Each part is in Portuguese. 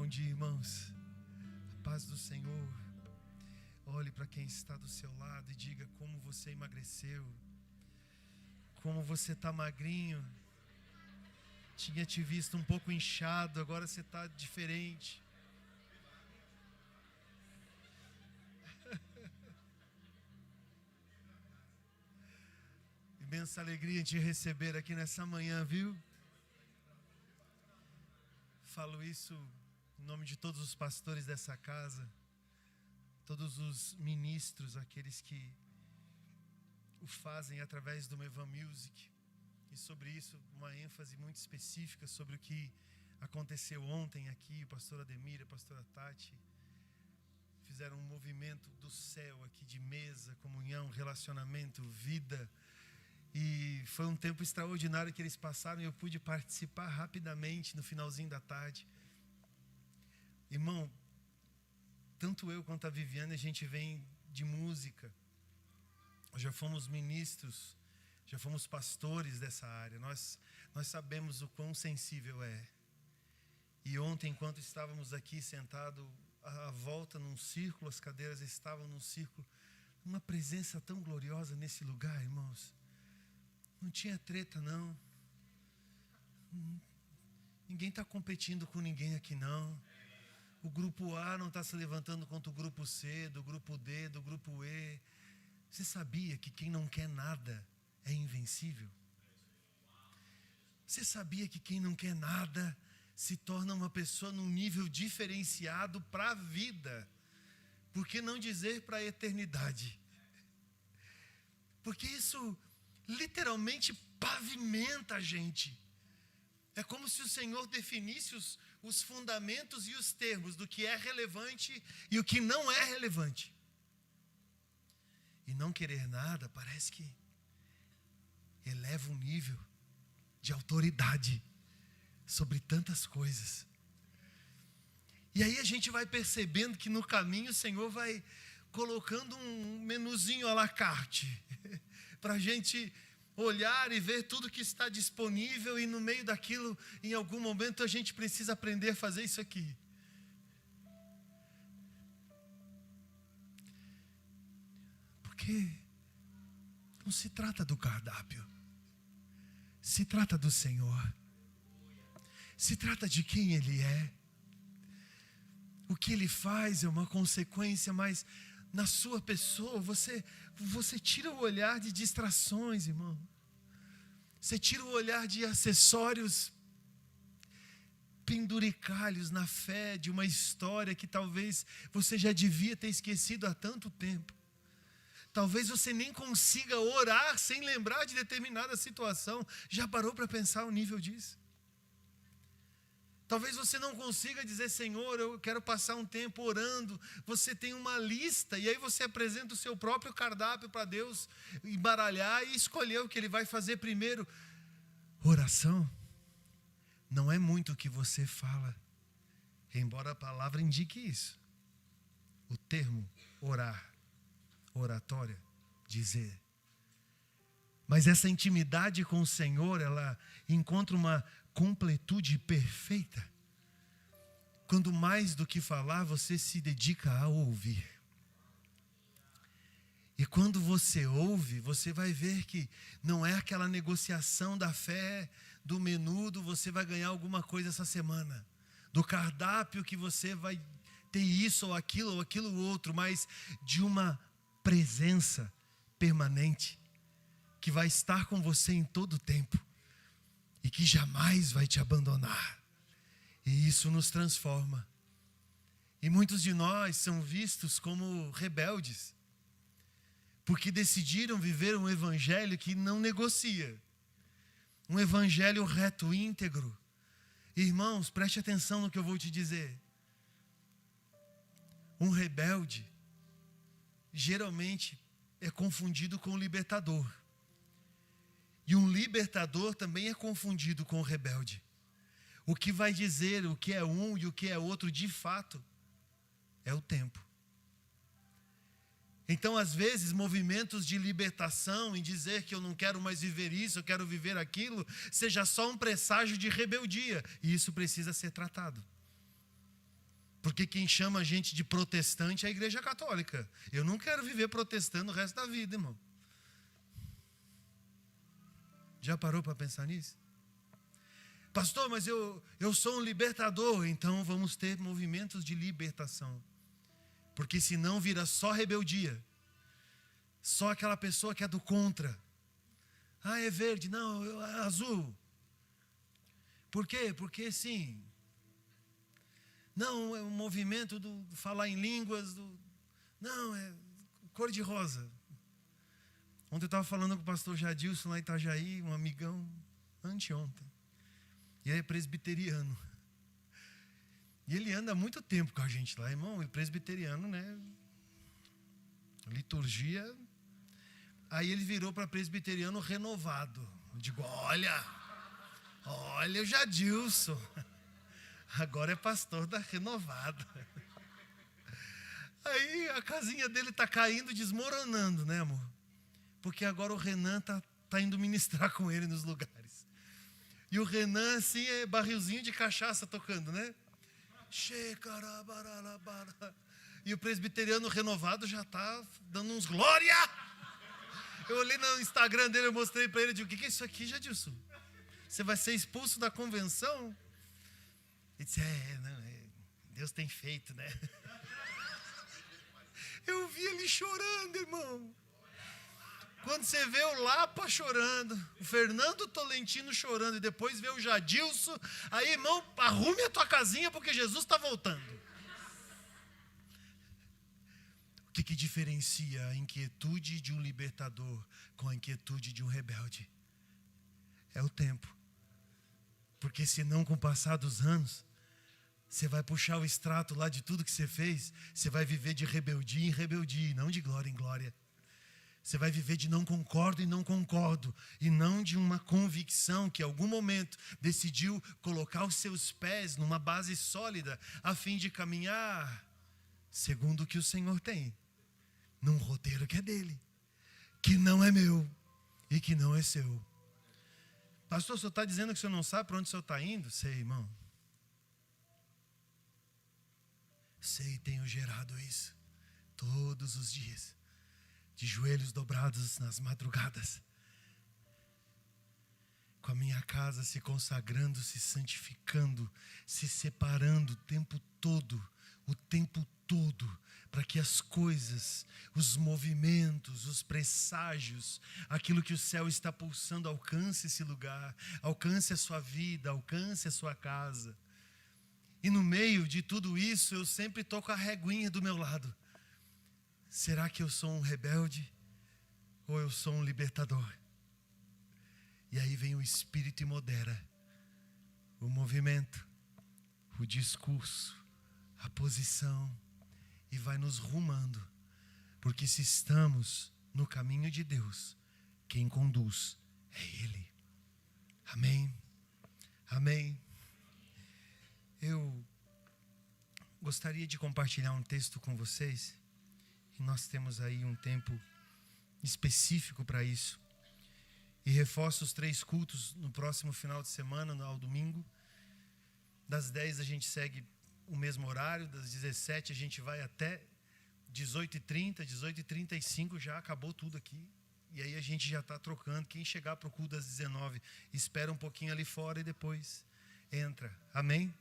Bom dia, irmãos. A paz do Senhor. Olhe para quem está do seu lado e diga como você emagreceu. Como você está magrinho. Tinha te visto um pouco inchado, agora você está diferente. Imensa alegria de receber aqui nessa manhã, viu? Falo isso em nome de todos os pastores dessa casa, todos os ministros, aqueles que o fazem através do Mevan Music. E sobre isso, uma ênfase muito específica sobre o que aconteceu ontem aqui. O pastor Ademir, a pastora Tati fizeram um movimento do céu aqui de mesa, comunhão, relacionamento, vida. E foi um tempo extraordinário que eles passaram e eu pude participar rapidamente no finalzinho da tarde. Irmão, tanto eu quanto a Viviane, a gente vem de música. Já fomos ministros, já fomos pastores dessa área. Nós sabemos o quão sensível é. E ontem, enquanto estávamos aqui sentados à volta num círculo, as cadeiras estavam num círculo, uma presença tão gloriosa nesse lugar, irmãos. Não tinha treta, não. Ninguém está competindo com ninguém aqui, não. O grupo A não está se levantando contra o grupo C, do grupo D, do grupo E. Você sabia que quem não quer nada é invencível? Você sabia que quem não quer nada se torna uma pessoa num nível diferenciado para a vida? Por que não dizer para a eternidade? Porque isso literalmente pavimenta a gente. É como se o Senhor definisse os fundamentos e os termos do que é relevante e o que não é relevante. E não querer nada parece que eleva um nível de autoridade sobre tantas coisas. E aí a gente vai percebendo que no caminho o Senhor vai colocando um menuzinho à la carte para a gente olhar e ver tudo que está disponível, e no meio daquilo, em algum momento, a gente precisa aprender a fazer isso aqui. Porque não se trata do cardápio, se trata do Senhor, se trata de quem Ele é. O que Ele faz é uma consequência, mas na sua pessoa, você tira o olhar de distrações, irmão. Você tira o olhar de acessórios penduricalhos na fé de uma história que talvez você já devia ter esquecido há tanto tempo. Talvez você nem consiga orar sem lembrar de determinada situação. Já parou para pensar o nível disso? Talvez você não consiga dizer, Senhor, eu quero passar um tempo orando. Você tem uma lista e aí você apresenta o seu próprio cardápio para Deus embaralhar e escolher o que Ele vai fazer primeiro. Oração não é muito o que você fala, embora a palavra indique isso. O termo orar, oratória, dizer. Mas essa intimidade com o Senhor, ela encontra uma completude perfeita quando mais do que falar, você se dedica a ouvir. E quando você ouve, você vai ver que não é aquela negociação da fé, do menu, você vai ganhar alguma coisa essa semana, do cardápio que você vai ter isso ou aquilo outro, mas de uma presença permanente que vai estar com você em todo o tempo e que jamais vai te abandonar. E isso nos transforma. E muitos de nós são vistos como rebeldes, porque decidiram viver um evangelho que não negocia, um evangelho reto, íntegro. Irmãos, preste atenção no que eu vou te dizer. Um rebelde geralmente é confundido com o libertador. E um libertador também é confundido com o rebelde. O que vai dizer o que é um e o que é outro de fato é o tempo. Então, às vezes, movimentos de libertação em dizer que eu não quero mais viver isso, eu quero viver aquilo, seja só um presságio de rebeldia. E isso precisa ser tratado. Porque quem chama a gente de protestante é a Igreja Católica. Eu não quero viver protestando o resto da vida, irmão. Já parou para pensar nisso? Pastor, mas eu sou um libertador. Então vamos ter movimentos de libertação. Porque senão vira só rebeldia. Só aquela pessoa que é do contra. Ah, é verde. Não, é azul. Por quê? Porque sim. Não, é um movimento do falar em línguas. Não, é cor de rosa. Ontem eu estava falando com o pastor Jadilson lá em Itajaí, um amigão, anteontem. E ele é presbiteriano. E ele anda há muito tempo com a gente lá, irmão. E presbiteriano, né? Liturgia. Aí ele virou para presbiteriano renovado. Eu digo, olha o Jadilson. Agora é pastor da Renovada. Aí a casinha dele está caindo, desmoronando, né, amor? Porque agora o Renan tá indo ministrar com ele nos lugares. E o Renan, assim, é barrilzinho de cachaça tocando, né? E o presbiteriano renovado já está dando uns glória! Eu olhei no Instagram dele, eu mostrei para ele, eu digo, o que é isso aqui, Jadilson? Você vai ser expulso da convenção? Ele disse, Deus tem feito, né? Eu vi ele chorando, irmão. Quando você vê o Lapa chorando, o Fernando Tolentino chorando, e depois vê o Jadilson, aí, irmão, arrume a tua casinha, porque Jesus está voltando. O que diferencia a inquietude de um libertador com a inquietude de um rebelde? É o tempo. Porque senão, com o passar dos anos, você vai puxar o extrato lá de tudo que você fez, você vai viver de rebeldia em rebeldia, e não de glória em glória. Você vai viver de não concordo e não concordo, e não de uma convicção que em algum momento decidiu colocar os seus pés numa base sólida, a fim de caminhar segundo o que o Senhor tem, num roteiro que é dele, que não é meu e que não é seu. Pastor, o senhor está dizendo que o senhor não sabe para onde o senhor está indo? Sei, irmão. Sei, tenho gerado isso todos os dias, de joelhos dobrados nas madrugadas, com a minha casa se consagrando, se santificando, se separando o tempo todo, para que as coisas, os movimentos, os presságios, aquilo que o céu está pulsando, alcance esse lugar, alcance a sua vida, alcance a sua casa. E no meio de tudo isso, eu sempre estou com a reguinha do meu lado. Será que eu sou um rebelde ou eu sou um libertador? E aí vem o Espírito e modera o movimento, o discurso, a posição, e vai nos rumando. Porque se estamos no caminho de Deus, quem conduz é Ele. Amém? Amém? Eu gostaria de compartilhar um texto com vocês. E nós temos aí um tempo específico para isso. E reforço os 3 cultos no próximo final de semana, ao domingo. Das 10 a gente segue o mesmo horário, das 17 a gente vai até 18h30, 18h35 já acabou tudo aqui. E aí a gente já está trocando. Quem chegar para o culto das 19, espera um pouquinho ali fora e depois entra. Amém?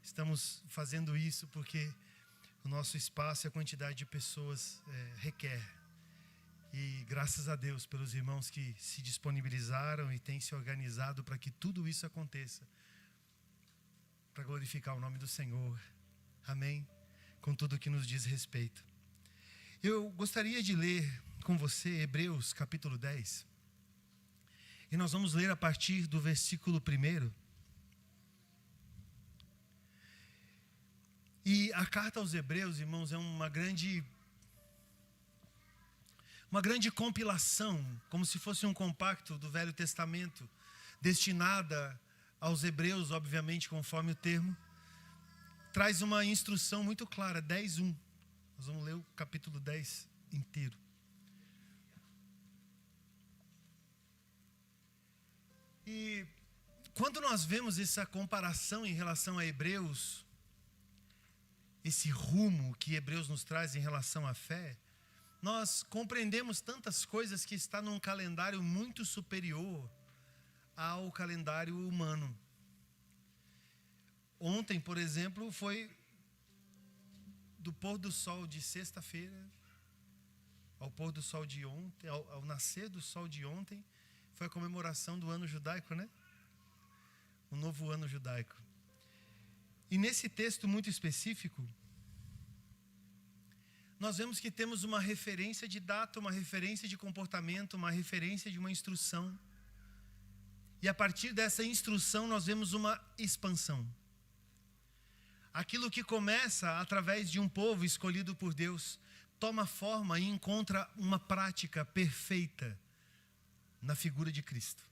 Estamos fazendo isso porque o nosso espaço e a quantidade de pessoas requer. E graças a Deus pelos irmãos que se disponibilizaram e têm se organizado para que tudo isso aconteça, para glorificar o nome do Senhor. Amém? Com tudo que nos diz respeito. Eu gostaria de ler com você Hebreus capítulo 10. E nós vamos ler a partir do versículo 1. E a carta aos Hebreus, irmãos, é uma grande compilação, como se fosse um compacto do Velho Testamento, destinada aos hebreus, obviamente, conforme o termo. Traz uma instrução muito clara, 10:1. Nós vamos ler o capítulo 10 inteiro. E quando nós vemos essa comparação em relação a Hebreus, esse rumo que Hebreus nos traz em relação à fé, nós compreendemos tantas coisas que está num calendário muito superior ao calendário humano. Ontem, por exemplo, foi do pôr do sol de sexta-feira ao pôr do sol de ontem, ao nascer do sol de ontem, foi a comemoração do ano judaico, né? O novo ano judaico. E nesse texto muito específico, nós vemos que temos uma referência de data, uma referência de comportamento, uma referência de uma instrução. E a partir dessa instrução nós vemos uma expansão. Aquilo que começa através de um povo escolhido por Deus, toma forma e encontra uma prática perfeita na figura de Cristo.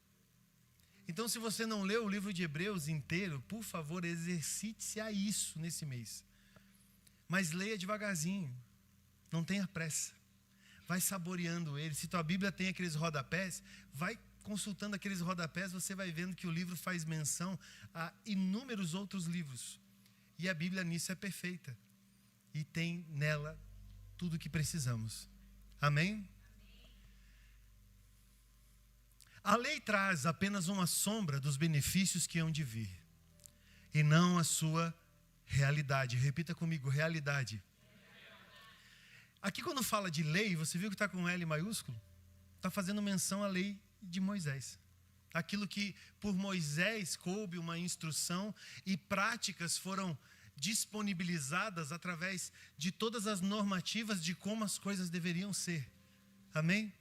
Então, se você não leu o livro de Hebreus inteiro, por favor, exercite-se a isso nesse mês. Mas leia devagarzinho, não tenha pressa. Vai saboreando ele. Se tua Bíblia tem aqueles rodapés, vai consultando aqueles rodapés, você vai vendo que o livro faz menção a inúmeros outros livros. E a Bíblia nisso é perfeita. E tem nela tudo o que precisamos. Amém? A lei traz apenas uma sombra dos benefícios que hão de vir, e não a sua realidade. Repita comigo, realidade. Aqui quando fala de lei, você viu que está com L maiúsculo? Está fazendo menção à lei de Moisés. Aquilo que por Moisés coube uma instrução e práticas foram disponibilizadas através de todas as normativas de como as coisas deveriam ser. Amém?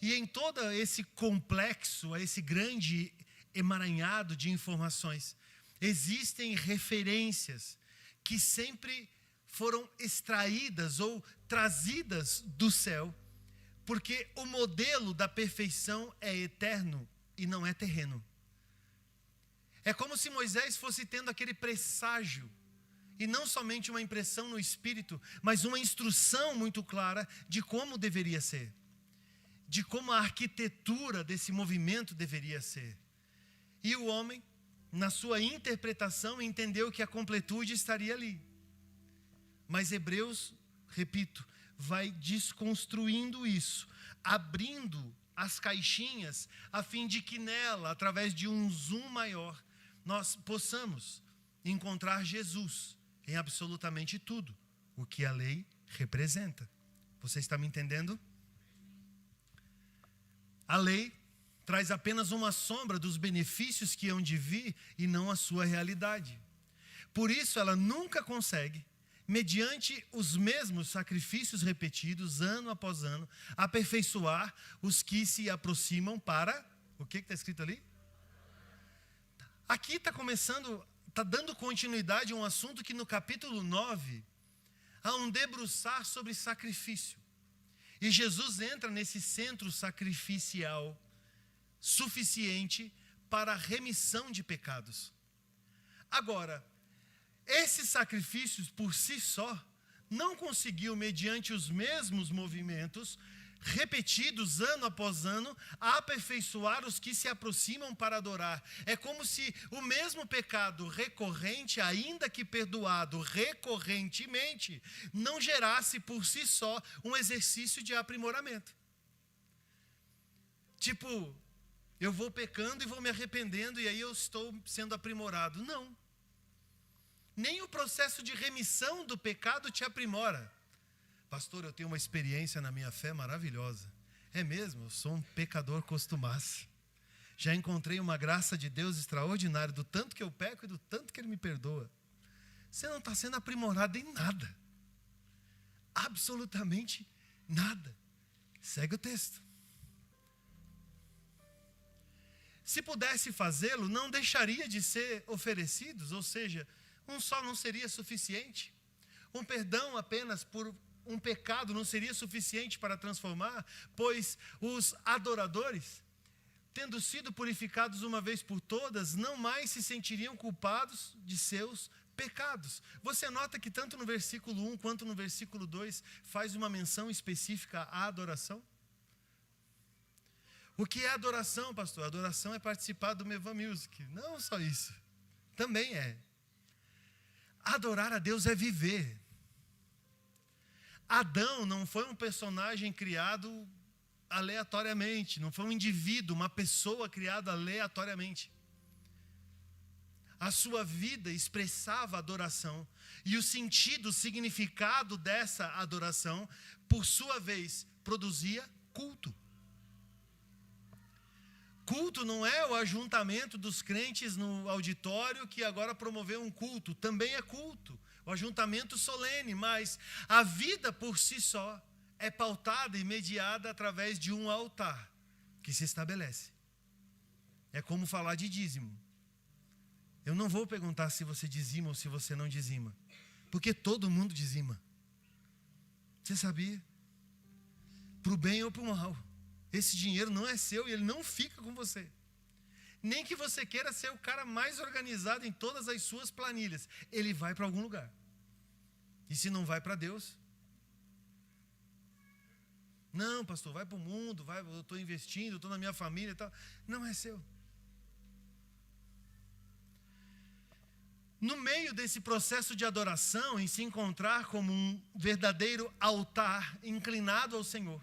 E em todo esse complexo, esse grande emaranhado de informações, existem referências que sempre foram extraídas ou trazidas do céu, porque o modelo da perfeição é eterno e não é terreno. É como se Moisés fosse tendo aquele presságio, e não somente uma impressão no espírito, mas uma instrução muito clara de como deveria ser, de como a arquitetura desse movimento deveria ser. E o homem, na sua interpretação, entendeu que a completude estaria ali. Mas Hebreus, repito, vai desconstruindo isso, abrindo as caixinhas, a fim de que nela, através de um zoom maior, nós possamos encontrar Jesus em absolutamente tudo o que a lei representa. Você está me entendendo? A lei traz apenas uma sombra dos benefícios que hão de vir e não a sua realidade. Por isso ela nunca consegue, mediante os mesmos sacrifícios repetidos, ano após ano, aperfeiçoar os que se aproximam para... O que está escrito ali? Aqui está dando continuidade a um assunto que no capítulo 9, há um debruçar sobre sacrifício. E Jesus entra nesse centro sacrificial suficiente para a remissão de pecados. Agora, esses sacrifícios por si só não conseguiu, mediante os mesmos movimentos repetidos ano após ano, aperfeiçoar os que se aproximam para adorar. É como se o mesmo pecado recorrente, ainda que perdoado recorrentemente, não gerasse por si só um exercício de aprimoramento. Tipo, eu vou pecando e vou me arrependendo e aí eu estou sendo aprimorado. Não. Nem o processo de remissão do pecado te aprimora. Pastor, eu tenho uma experiência na minha fé maravilhosa. É mesmo, eu sou um pecador costumaço. Já encontrei uma graça de Deus extraordinária, do tanto que eu peco e do tanto que Ele me perdoa. Você não está sendo aprimorado em nada. Absolutamente nada. Segue o texto. Se pudesse fazê-lo, não deixaria de ser oferecidos, ou seja, um só não seria suficiente. Um perdão apenas por um pecado não seria suficiente para transformar, pois os adoradores, tendo sido purificados uma vez por todas, não mais se sentiriam culpados de seus pecados. Você nota que tanto no versículo 1 quanto no versículo 2 faz uma menção específica à adoração? O que é adoração, pastor? Adoração é participar do Mevan Music. Não só isso, também é. Adorar a Deus é viver. Adão não foi um personagem criado aleatoriamente, não foi um indivíduo, uma pessoa criada aleatoriamente. A sua vida expressava adoração, e o sentido, o significado dessa adoração, por sua vez, produzia culto. Culto não é o ajuntamento dos crentes no auditório que agora promoveu um culto, também é culto, o ajuntamento solene, mas a vida por si só é pautada e mediada através de um altar que se estabelece. É como falar de dízimo. Eu não vou perguntar se você dizima ou se você não dizima, porque todo mundo dizima. Você sabia? Para o bem ou para o mal. Esse dinheiro não é seu e ele não fica com você. Nem que você queira ser o cara mais organizado em todas as suas planilhas. Ele vai para algum lugar. E se não vai para Deus? Não, pastor, vai para o mundo, eu estou investindo, estou na minha família e tal. Não é seu. No meio desse processo de adoração, em se encontrar como um verdadeiro altar inclinado ao Senhor,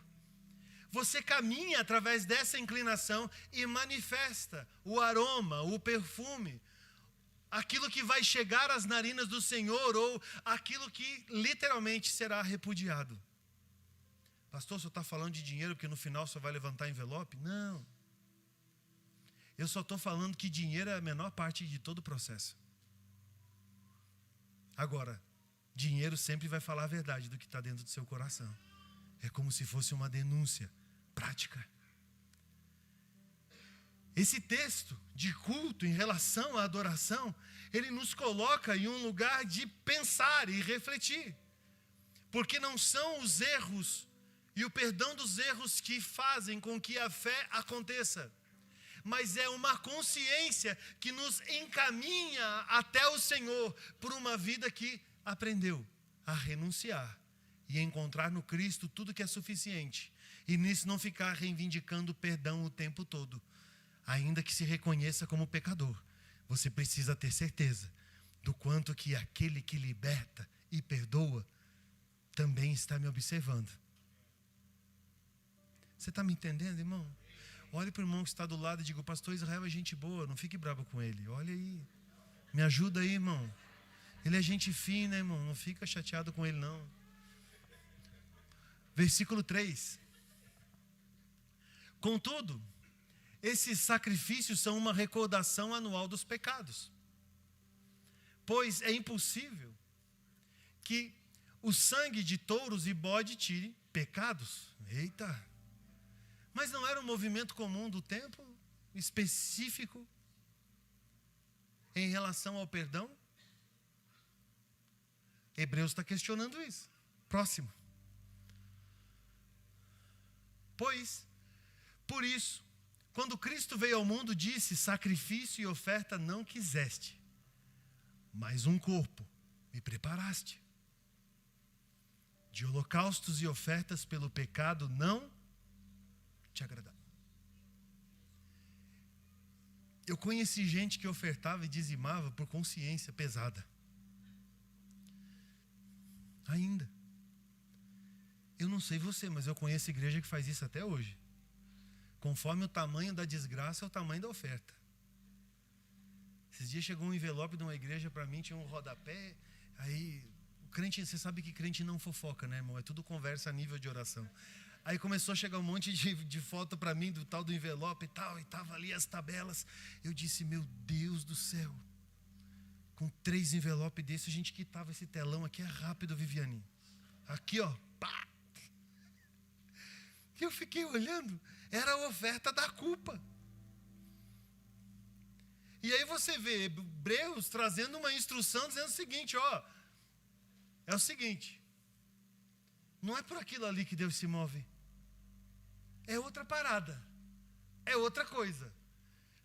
você caminha através dessa inclinação e manifesta o aroma, o perfume, aquilo que vai chegar às narinas do Senhor ou aquilo que literalmente será repudiado. Pastor, o senhor está falando de dinheiro porque no final só vai levantar envelope? Não. Eu só estou falando que dinheiro é a menor parte de todo o processo. Agora, dinheiro sempre vai falar a verdade do que está dentro do seu coração. É como se fosse uma denúncia prática. Esse texto de culto em relação à adoração, ele nos coloca em um lugar de pensar e refletir. Porque não são os erros e o perdão dos erros que fazem com que a fé aconteça, mas é uma consciência que nos encaminha até o Senhor por uma vida que aprendeu a renunciar e encontrar no Cristo tudo que é suficiente. E nisso não ficar reivindicando perdão o tempo todo. Ainda que se reconheça como pecador, você precisa ter certeza do quanto que aquele que liberta e perdoa também está me observando. Você está me entendendo, irmão? Olhe para o irmão que está do lado e diga: o pastor Israel é gente boa, não fique bravo com ele. Olha aí, me ajuda aí, irmão. Ele é gente fina, irmão, não fica chateado com ele não. Versículo 3. Contudo, esses sacrifícios são uma recordação anual dos pecados. Pois é impossível que o sangue de touros e bode tire pecados. Eita! Mas não era um movimento comum do tempo, específico, em relação ao perdão? Hebreus está questionando isso. Próximo. Pois, por isso, quando Cristo veio ao mundo, disse: sacrifício e oferta não quiseste, mas um corpo me preparaste. De holocaustos e ofertas pelo pecado não te agradava. Eu conheci gente que ofertava e dizimava por consciência pesada. Ainda. Eu não sei você, mas eu conheço igreja que faz isso até hoje. Conforme o tamanho da desgraça, é o tamanho da oferta. Esses dias chegou um envelope de uma igreja para mim, tinha um rodapé. Aí, o crente, você sabe que crente não fofoca, né, irmão? É tudo conversa a nível de oração. Aí começou a chegar um monte de foto para mim do tal do envelope e tal, e estava ali as tabelas. Eu disse: meu Deus do céu, com 3 envelopes desses, a gente quitava esse telão aqui, é rápido, Viviane. Aqui, ó, pá. Eu fiquei olhando, era a oferta da culpa. E aí você vê Hebreus trazendo uma instrução dizendo o seguinte, ó, é o seguinte, não é por aquilo ali que Deus se move, é outra parada, é outra coisa.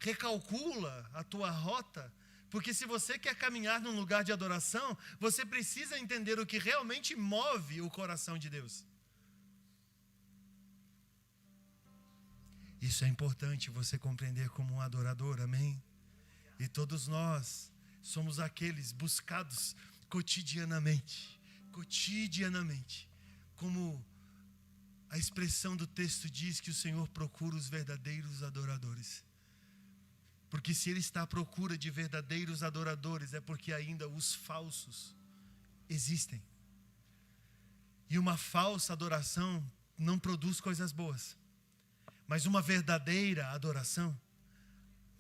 Recalcula a tua rota, porque se você quer caminhar num lugar de adoração, você precisa entender o que realmente move o coração de Deus. Isso é importante você compreender como um adorador, amém? E todos nós somos aqueles buscados cotidianamente, como a expressão do texto diz, que o Senhor procura os verdadeiros adoradores. Porque se Ele está à procura de verdadeiros adoradores, é porque ainda os falsos existem. E uma falsa adoração não produz coisas boas. Mas uma verdadeira adoração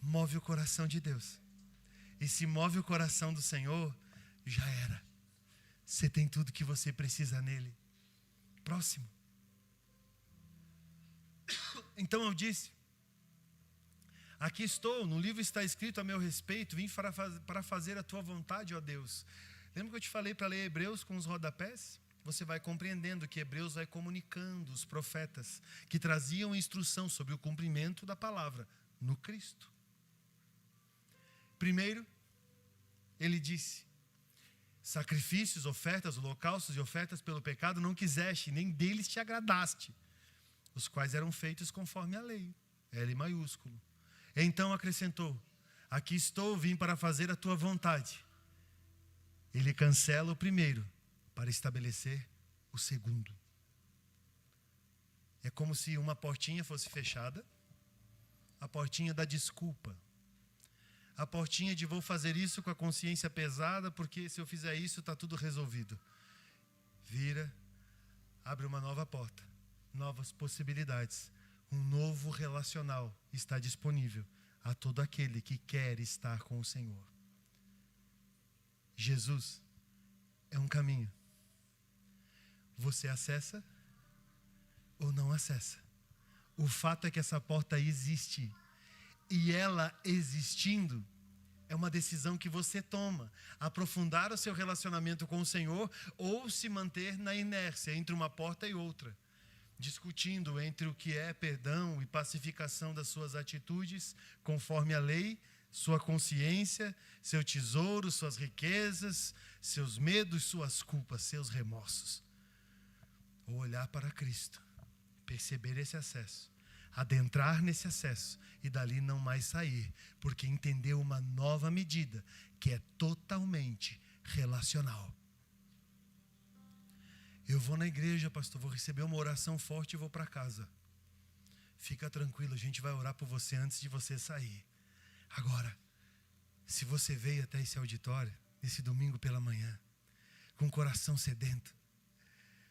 move o coração de Deus. E se move o coração do Senhor, já era. Você tem tudo que você precisa nele. Próximo. Então eu disse: aqui estou, no livro está escrito a meu respeito, vim para fazer a tua vontade, ó Deus. Lembra que eu te falei para ler Hebreus com os rodapés? Você vai compreendendo que Hebreus vai comunicando os profetas que traziam instrução sobre o cumprimento da palavra no Cristo. Primeiro, ele disse: sacrifícios, ofertas, holocaustos e ofertas pelo pecado não quiseste, nem deles te agradaste, os quais eram feitos conforme a lei, L maiúsculo. Então acrescentou: aqui estou, vim para fazer a tua vontade. Ele cancela o primeiro para estabelecer o segundo. É como se uma portinha fosse fechada, a portinha da desculpa, a portinha de vou fazer isso com a consciência pesada, porque se eu fizer isso está tudo resolvido. Vira, abre uma nova porta, novas possibilidades, um novo relacional está disponível a todo aquele que quer estar com o Senhor. Jesus é um caminho. Você acessa ou não acessa? O fato é que essa porta existe. E ela existindo, é uma decisão que você toma. Aprofundar o seu relacionamento com o Senhor ou se manter na inércia entre uma porta e outra. Discutindo entre o que é perdão e pacificação das suas atitudes, conforme a lei, sua consciência, seu tesouro, suas riquezas, seus medos, suas culpas, seus remorsos. Ou olhar para Cristo, perceber esse acesso, adentrar nesse acesso e dali não mais sair, porque entendeu uma nova medida que é totalmente relacional. Eu vou na igreja, pastor, vou receber uma oração forte e vou para casa. Fica tranquilo, a gente vai orar por você antes de você sair. Agora, se você veio até esse auditório, nesse domingo pela manhã, com o coração sedento,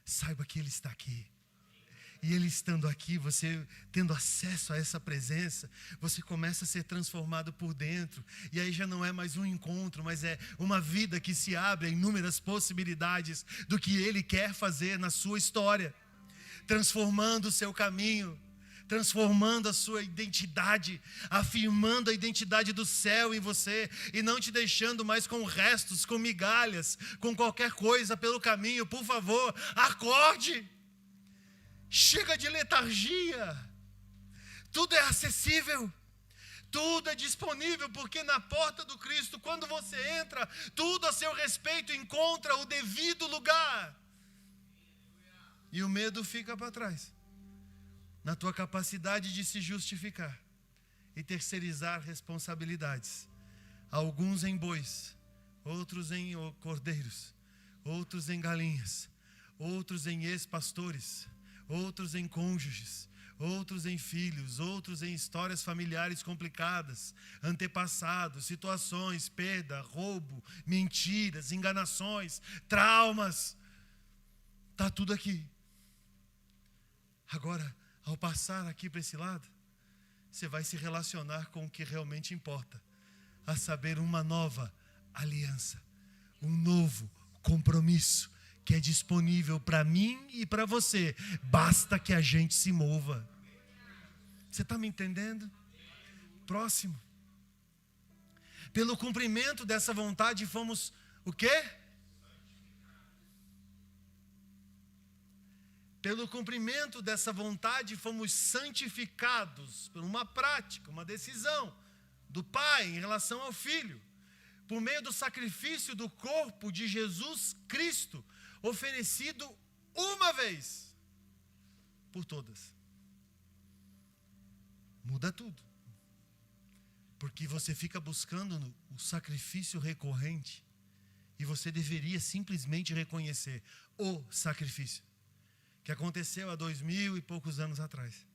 saiba que Ele está aqui. E Ele estando aqui, você tendo acesso a essa presença, você começa a ser transformado por dentro. E aí já não é mais um encontro, mas é uma vida que se abre a inúmeras possibilidades do que Ele quer fazer na sua história. Transformando o seu caminho, transformando a sua identidade, afirmando a identidade do céu em você e não te deixando mais com restos, com migalhas, com qualquer coisa pelo caminho. Por favor, acorde! Chega de letargia. Tudo é acessível, tudo é disponível, porque na porta do Cristo, quando você entra, tudo a seu respeito encontra o devido lugar. E o medo fica para trás. Na tua capacidade de se justificar e terceirizar responsabilidades. Alguns em bois, outros em cordeiros, outros em galinhas, outros em ex-pastores, outros em cônjuges, outros em filhos, outros em histórias familiares complicadas, antepassados, situações, perda, roubo, mentiras, enganações, traumas. Está tudo aqui. Agora, ao passar aqui para esse lado, você vai se relacionar com o que realmente importa, a saber, uma nova aliança, um novo compromisso que é disponível para mim e para você. Basta que a gente se mova. Você está me entendendo? Próximo. Pelo cumprimento dessa vontade fomos o quê? Pelo cumprimento dessa vontade fomos santificados por uma prática, uma decisão do Pai em relação ao Filho, por meio do sacrifício do corpo de Jesus Cristo, oferecido uma vez por todas. Muda tudo. Porque você fica buscando o sacrifício recorrente e você deveria simplesmente reconhecer o sacrifício. que aconteceu há 2000 e poucos anos atrás.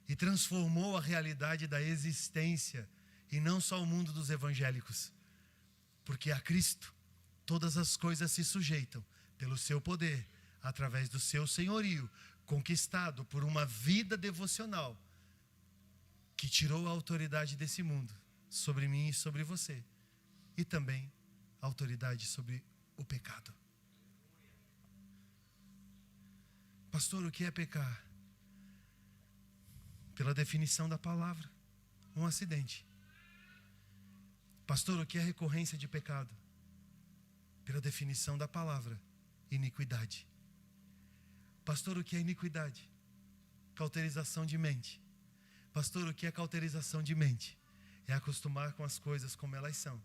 E transformou a realidade da existência, e não só o mundo dos evangélicos. Porque a Cristo, todas as coisas se sujeitam pelo seu poder, através do seu senhorio, conquistado por uma vida devocional, que tirou a autoridade desse mundo, sobre mim e sobre você, e também a autoridade sobre o pecado. Pastor, o que é pecar? Pela definição da palavra, um acidente. Pastor, o que é recorrência de pecado? Pela definição da palavra, iniquidade. Pastor, o que é iniquidade? Cauterização de mente. Pastor, o que é cauterização de mente? É acostumar com as coisas como elas são,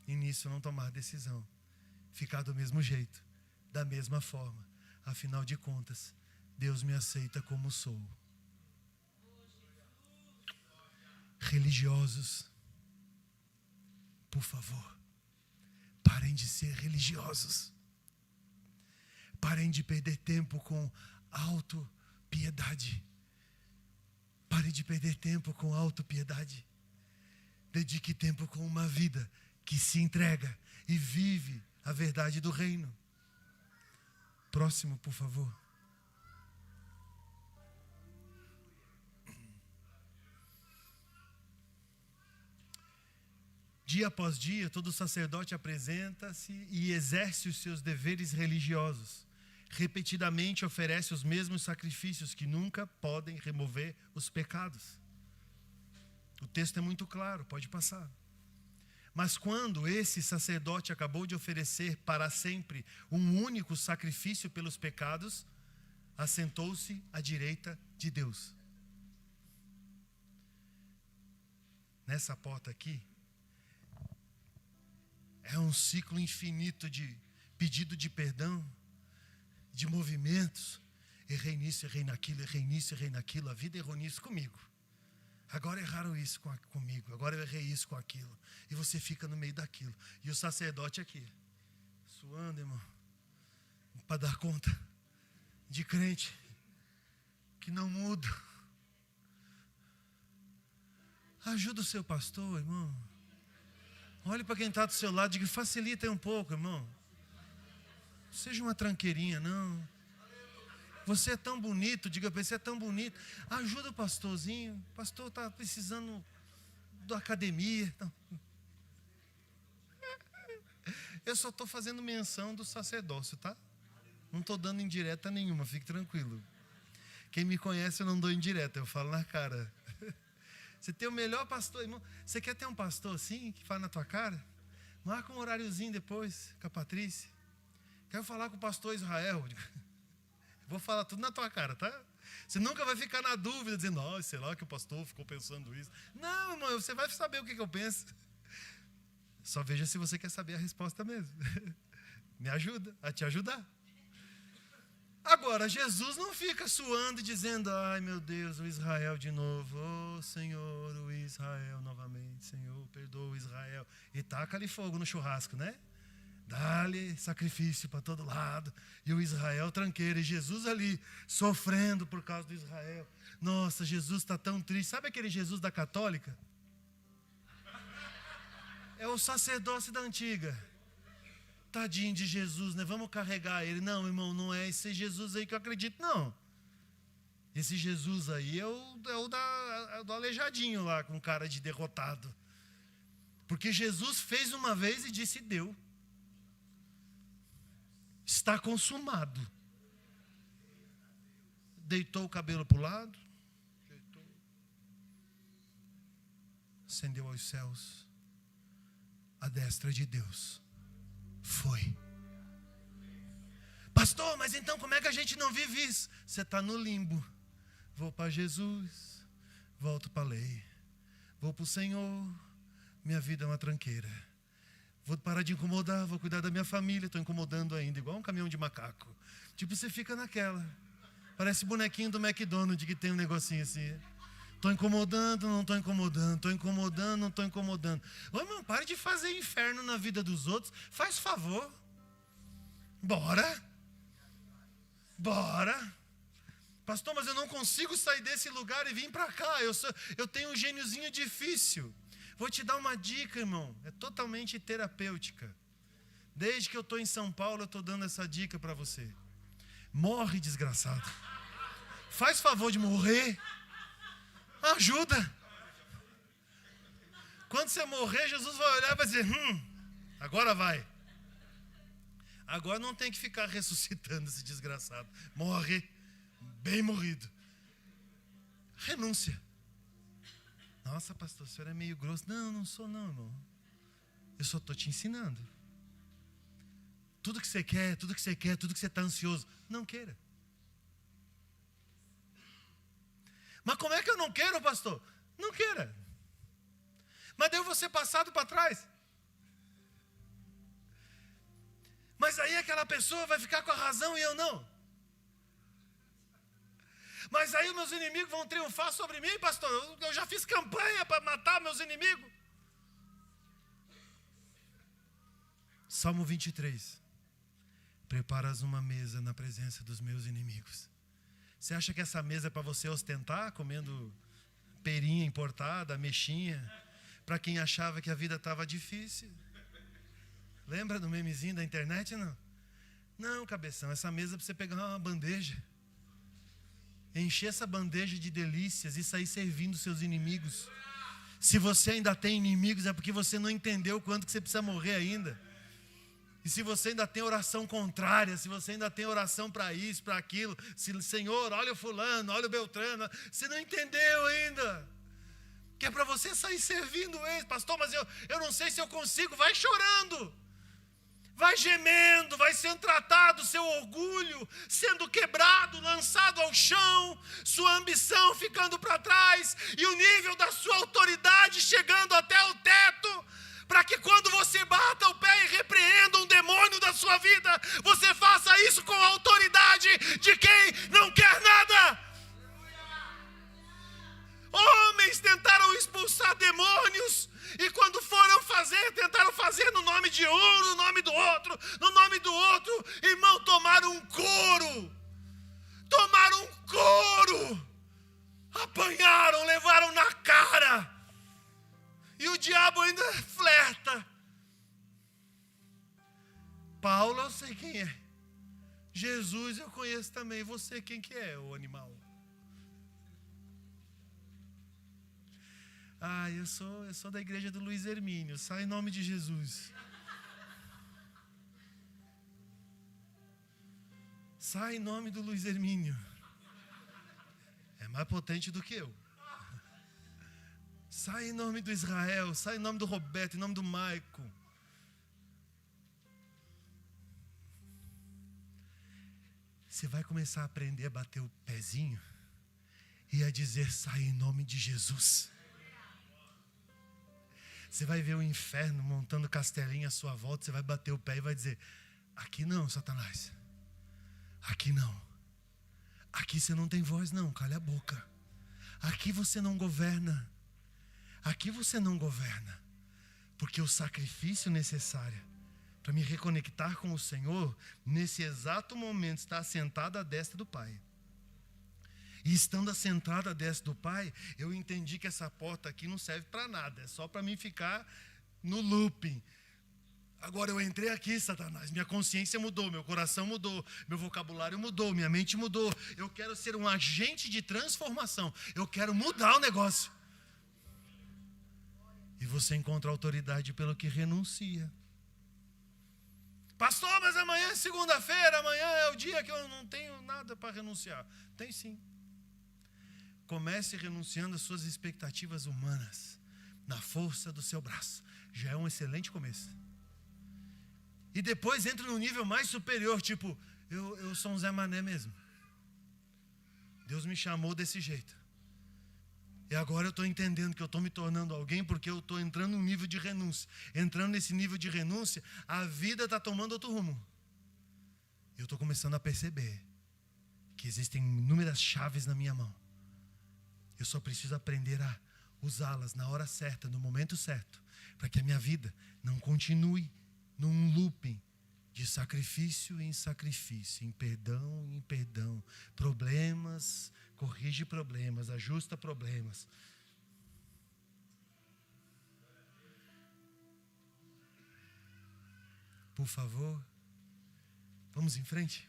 e nisso não tomar decisão. Ficar do mesmo jeito, da mesma forma. Afinal de contas, Deus me aceita como sou. Religiosos, por favor, parem de ser religiosos. Parem de perder tempo com autopiedade. Parem de perder tempo com autopiedade. Dedique tempo com uma vida que se entrega e vive a verdade do reino. Próximo, por favor. Dia após dia, todo sacerdote apresenta-se e exerce os seus deveres religiosos. Repetidamente oferece os mesmos sacrifícios que nunca podem remover os pecados. O texto é muito claro, pode passar. Mas quando esse sacerdote acabou de oferecer para sempre um único sacrifício pelos pecados, assentou-se à direita de Deus. Nessa porta aqui, é um ciclo infinito de pedido de perdão, de movimentos. Errei nisso, errei naquilo, errei nisso, errei naquilo. A vida errou nisso comigo. Agora erraram isso comigo. Agora eu errei isso com aquilo. E você fica no meio daquilo. E o sacerdote aqui, suando, irmão, para dar conta de crente que não muda. Ajuda o seu pastor, irmão. Olhe para quem está do seu lado e diga, facilita aí um pouco, irmão. Não seja uma tranqueirinha, não. Você é tão bonito, diga para ele, você é tão bonito. Ajuda o pastorzinho. O pastor está precisando da academia. Eu só estou fazendo menção do sacerdócio, tá? Não estou dando indireta nenhuma, fique tranquilo. Quem me conhece eu não dou indireta, eu falo na cara. Você tem o melhor pastor, irmão. Você quer ter um pastor assim, que fala na tua cara? Marca um horáriozinho depois, com a Patrícia. Quero falar com o pastor Israel. Vou falar tudo na tua cara, tá? Você nunca vai ficar na dúvida, dizendo, sei lá que o pastor ficou pensando isso. Não, irmão, você vai saber o que eu penso. Só veja se você quer saber a resposta mesmo. Me ajuda a te ajudar. Agora, Jesus não fica suando e dizendo, ai meu Deus, o Israel de novo. Oh Senhor, o Israel novamente. Senhor, perdoa o Israel. E taca-lhe fogo no churrasco, né? Dá-lhe sacrifício para todo lado. E o Israel tranqueiro. E Jesus ali, sofrendo por causa do Israel. Nossa, Jesus está tão triste. Sabe aquele Jesus da católica? É o sacerdócio da antiga. Tadinho de Jesus, né? Vamos carregar ele. Não, irmão, não é esse Jesus aí que eu acredito, não. Esse Jesus aí é o do aleijadinho lá, com cara de derrotado. Porque Jesus fez uma vez e disse, deu. Está consumado. Deitou o cabelo para o lado. Ascendeu aos céus. À destra de Deus. Foi. Pastor, mas então como é que a gente não vive isso? Você está no limbo. Vou para Jesus, volto para a lei. Vou para o Senhor, minha vida é uma tranqueira. Vou parar de incomodar, vou cuidar da minha família. Estou incomodando ainda, igual um caminhão de macaco. Tipo, você fica naquela. Parece bonequinho do McDonald's que tem um negocinho assim. Estou incomodando, não estou incomodando. Estou incomodando, não estou incomodando. Ô, irmão, pare de fazer inferno na vida dos outros. Faz favor. Bora. Bora. Pastor, mas eu não consigo sair desse lugar e vir para cá. Eu tenho um gêniozinho difícil. Vou te dar uma dica, irmão. É totalmente terapêutica. Desde que eu estou em São Paulo, eu estou dando essa dica para você. Morre, desgraçado. Faz favor de morrer. Ajuda. Quando você morrer, Jesus vai olhar e vai dizer, agora vai. Agora não tem que ficar ressuscitando esse desgraçado. Morre, bem morrido. Renúncia. Nossa, pastor, o senhor é meio grosso. Não sou não, irmão. Eu só estou te ensinando. Tudo que você quer, tudo que você está ansioso, não queira. Mas como é que eu não quero, pastor? Não queira. Mas daí eu vou ser passado para trás. Mas aí aquela pessoa vai ficar com a razão e eu não. Mas aí os meus inimigos vão triunfar sobre mim, pastor. Eu já fiz campanha para matar meus inimigos. Salmo 23. Preparas uma mesa na presença dos meus inimigos. Você acha que essa mesa é para você ostentar, comendo perinha importada, mexinha, para quem achava que a vida estava difícil? Lembra do memezinho da internet, não? Não, cabeção, essa mesa é para você pegar uma bandeja, encher essa bandeja de delícias e sair servindo seus inimigos. Se você ainda tem inimigos, é porque você não entendeu o quanto que você precisa morrer ainda. E se você ainda tem oração contrária, se você ainda tem oração para isso, para aquilo, se Senhor, olha o fulano, olha o Beltrano, você não entendeu ainda. Que é para você sair servindo eles. Pastor, mas eu não sei se eu consigo. Vai chorando. Vai gemendo, vai sendo tratado, seu orgulho sendo quebrado, lançado ao chão, sua ambição ficando para trás e o nível da sua autoridade chegando até o teto, para que quando você bata o pé e repreenda um demônio da sua vida, você faça isso com a autoridade de quem não quer nada. Homens tentaram expulsar demônios e quando foram fazer, tentaram fazer no nome de um, no nome do outro, irmão, tomaram um couro, apanharam, levaram na cara, e o diabo ainda flerta. Paulo eu sei quem é, Jesus eu conheço também, você quem que é, o animal? Eu sou da igreja do Luiz Hermínio. Sai em nome de Jesus. Sai em nome do Luiz Hermínio. É mais potente do que eu. Sai em nome do Israel. Sai em nome do Roberto, em nome do Maico. Você vai começar a aprender a bater o pezinho e a dizer, sai em nome de Jesus. Você vai ver o inferno montando castelinho à sua volta, você vai bater o pé e vai dizer, aqui não, Satanás. Aqui não. Aqui você não tem voz não, calha a boca. Aqui você não governa. Aqui você não governa. Porque o sacrifício necessário para me reconectar com o Senhor, nesse exato momento, está assentado à destra do Pai. E estando assentado à destra do Pai, eu entendi que essa porta aqui não serve para nada. É só para mim ficar no looping. Agora eu entrei aqui, Satanás. Minha consciência mudou, meu coração mudou, meu vocabulário mudou, minha mente mudou. Eu quero ser um agente de transformação. Eu quero mudar o negócio. E você encontra autoridade pelo que renuncia. Pastor, mas amanhã é segunda-feira, amanhã é o dia que eu não tenho nada para renunciar. Tem sim. Comece renunciando às suas expectativas humanas, na força do seu braço. Já é um excelente começo. E depois entra num nível mais superior, tipo, eu sou um Zé Mané mesmo. Deus me chamou desse jeito. E agora eu estou entendendo que eu estou me tornando alguém porque eu estou entrando num nível de renúncia. Entrando nesse nível de renúncia, a vida está tomando outro rumo. Eu estou começando a perceber que existem inúmeras chaves na minha mão. Eu só preciso aprender a usá-las na hora certa, no momento certo, para que a minha vida não continue num looping de sacrifício em sacrifício, em perdão, problemas, corrige problemas, ajusta problemas. Por favor, vamos em frente.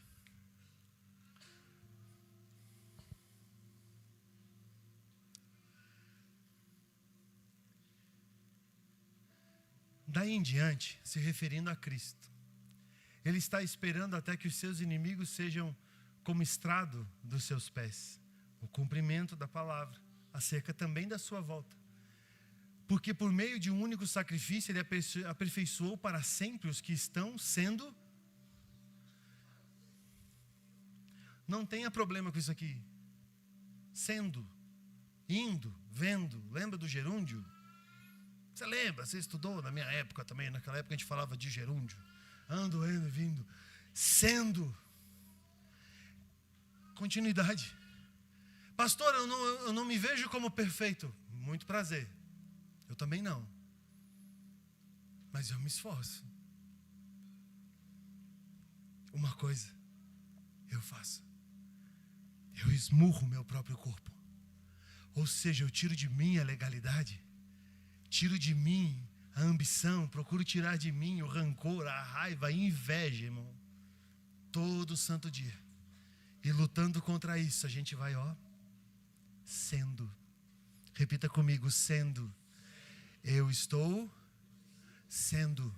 Daí em diante, se referindo a Cristo, Ele está esperando até que os seus inimigos sejam como estrado dos seus pés. O cumprimento da palavra, acerca também da sua volta. Porque por meio de um único sacrifício, Ele aperfeiçoou para sempre os que estão sendo. Não tenha problema com isso aqui. Sendo, indo, vendo. Lembra do gerúndio? Você lembra? Você estudou na minha época também. Naquela época a gente falava de gerúndio. Ando, indo, vindo. Sendo. Continuidade. Pastor, eu não me vejo como perfeito. Muito prazer. Eu também não. Mas eu me esforço. Uma coisa eu faço. Eu esmurro o meu próprio corpo. Ou seja, eu tiro de mim a legalidade. Tiro de mim a ambição. Procuro tirar de mim o rancor, a raiva, a inveja, irmão. Todo santo dia. E lutando contra isso, a gente vai, sendo. Repita comigo, sendo. Eu estou sendo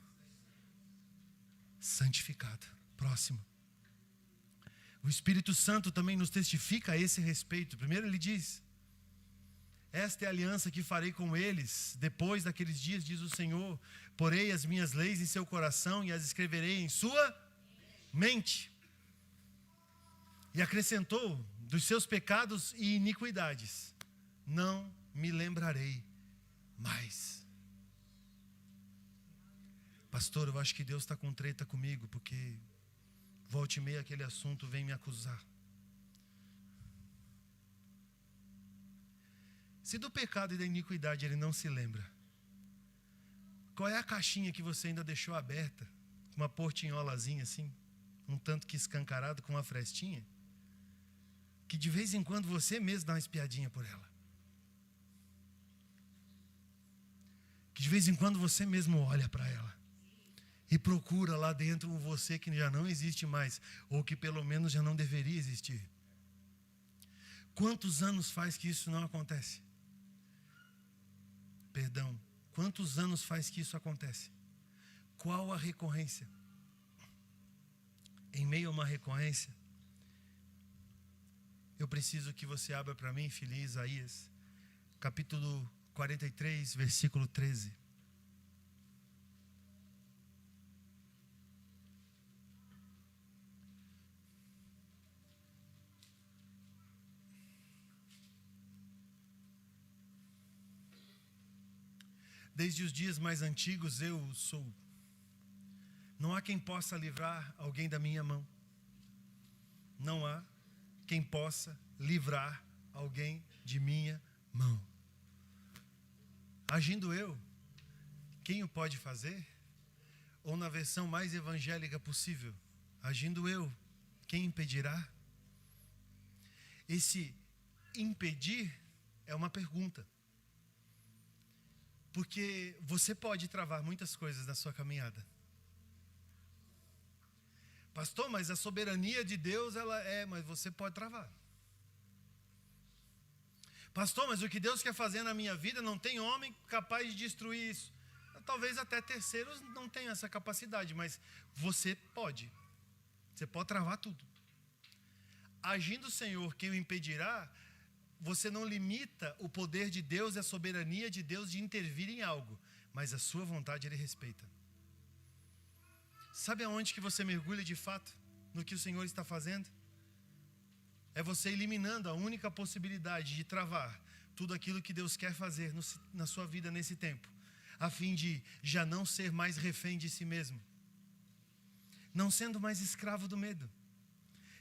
santificado. Próximo. O Espírito Santo também nos testifica a esse respeito. Primeiro ele diz: esta é a aliança que farei com eles depois daqueles dias, diz o Senhor. Porei as minhas leis em seu coração e as escreverei em sua mente. E acrescentou: dos seus pecados e iniquidades não me lembrarei mais. Pastor, eu acho que Deus está com treta comigo, porque volte e meia aquele assunto vem me acusar. Se do pecado e da iniquidade ele não se lembra, qual é a caixinha que você ainda deixou aberta, com uma portinholazinha assim, um tanto que escancarado, com uma frestinha, que de vez em quando você mesmo dá uma espiadinha por ela? Que de vez em quando você mesmo olha para ela e procura lá dentro um você que já não existe mais, ou que pelo menos já não deveria existir. Quantos anos faz que isso não acontece? Perdão, quantos anos faz que isso acontece? Qual a recorrência? Em meio a uma recorrência, eu preciso que você abra para mim, filho, Isaías, capítulo 43, versículo 13. Desde os dias mais antigos eu sou. Não há quem possa livrar alguém da minha mão. Não há quem possa livrar alguém de minha mão. Agindo eu, quem o pode fazer? Ou na versão mais evangélica possível, agindo eu, quem impedirá? Esse impedir é uma pergunta. Porque você pode travar muitas coisas na sua caminhada. Pastor, mas a soberania de Deus, mas você pode travar. Pastor, mas o que Deus quer fazer na minha vida, não tem homem capaz de destruir isso. Talvez até terceiros não tenham essa capacidade, mas você pode. Você pode travar tudo. Agindo o Senhor, quem o impedirá? Você não limita o poder de Deus e a soberania de Deus de intervir em algo, mas a sua vontade Ele respeita. Sabe aonde que você mergulha de fato no que o Senhor está fazendo? É você eliminando a única possibilidade de travar tudo aquilo que Deus quer fazer na sua vida nesse tempo, a fim de já não ser mais refém de si mesmo, não sendo mais escravo do medo,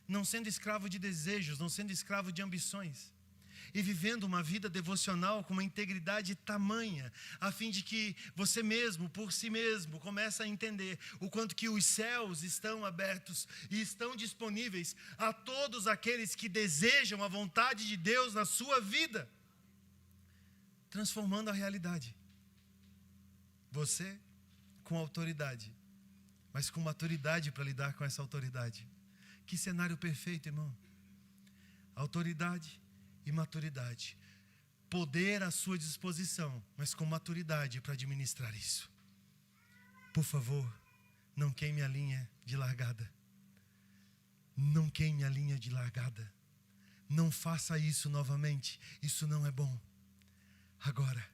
não sendo escravo de desejos, não sendo escravo de ambições. e vivendo uma vida devocional com uma integridade tamanha, a fim de que você mesmo, por si mesmo, comece a entender o quanto que os céus estão abertos e estão disponíveis a todos aqueles que desejam a vontade de Deus na sua vida, transformando a realidade. Você com autoridade, mas com maturidade para lidar com essa autoridade. Que cenário perfeito, irmão. Autoridade e maturidade. Poder à sua disposição, mas com maturidade para administrar isso. Por favor, não queime a linha de largada. Não queime a linha de largada. Não faça isso novamente. Isso não é bom. Agora,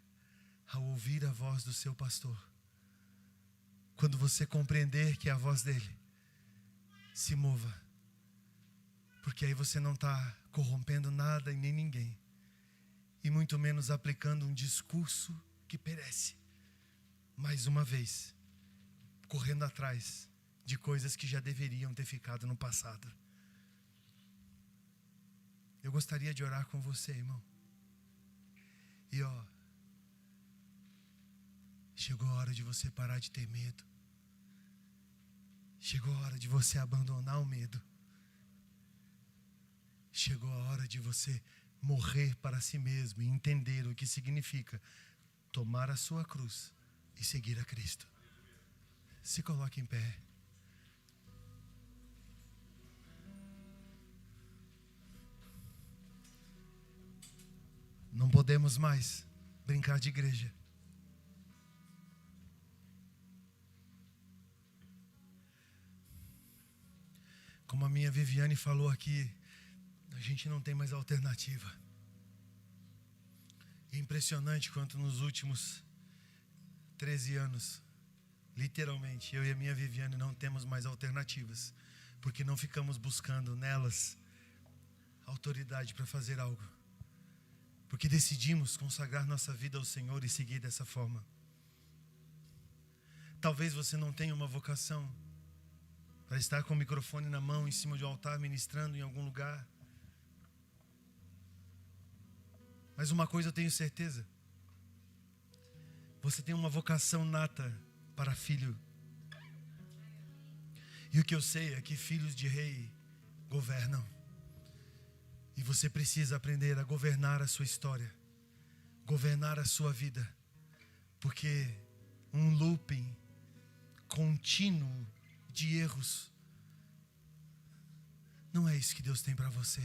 ao ouvir a voz do seu pastor, quando você compreender que é a voz dele, se mova. Porque aí você não está corrompendo nada e nem ninguém. E muito menos aplicando um discurso que perece. Mais uma vez, correndo atrás de coisas que já deveriam ter ficado no passado. Eu gostaria de orar com você, irmão. E chegou a hora de você parar de ter medo. Chegou a hora de você abandonar o medo. Chegou a hora de você morrer para si mesmo e entender o que significa tomar a sua cruz e seguir a Cristo. Se coloque em pé. Não podemos mais brincar de igreja. Como a minha Viviane falou aqui, a gente não tem mais alternativa. É impressionante quanto nos últimos 13 anos, literalmente, eu e a minha Viviane não temos mais alternativas, porque não ficamos buscando nelas autoridade para fazer algo. Porque decidimos consagrar nossa vida ao Senhor e seguir dessa forma. Talvez você não tenha uma vocação para estar com o microfone na mão, em cima de um altar, ministrando em algum lugar. Mas uma coisa eu tenho certeza. Você tem uma vocação nata para filho. E o que eu sei é que filhos de rei governam. E você precisa aprender a governar a sua história. Governar a sua vida. Porque um looping contínuo de erros não é isso que Deus tem para você.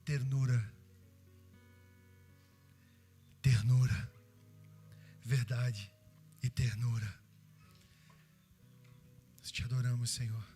Ternura. Ternura. Verdade e ternura. Nós te adoramos, Senhor.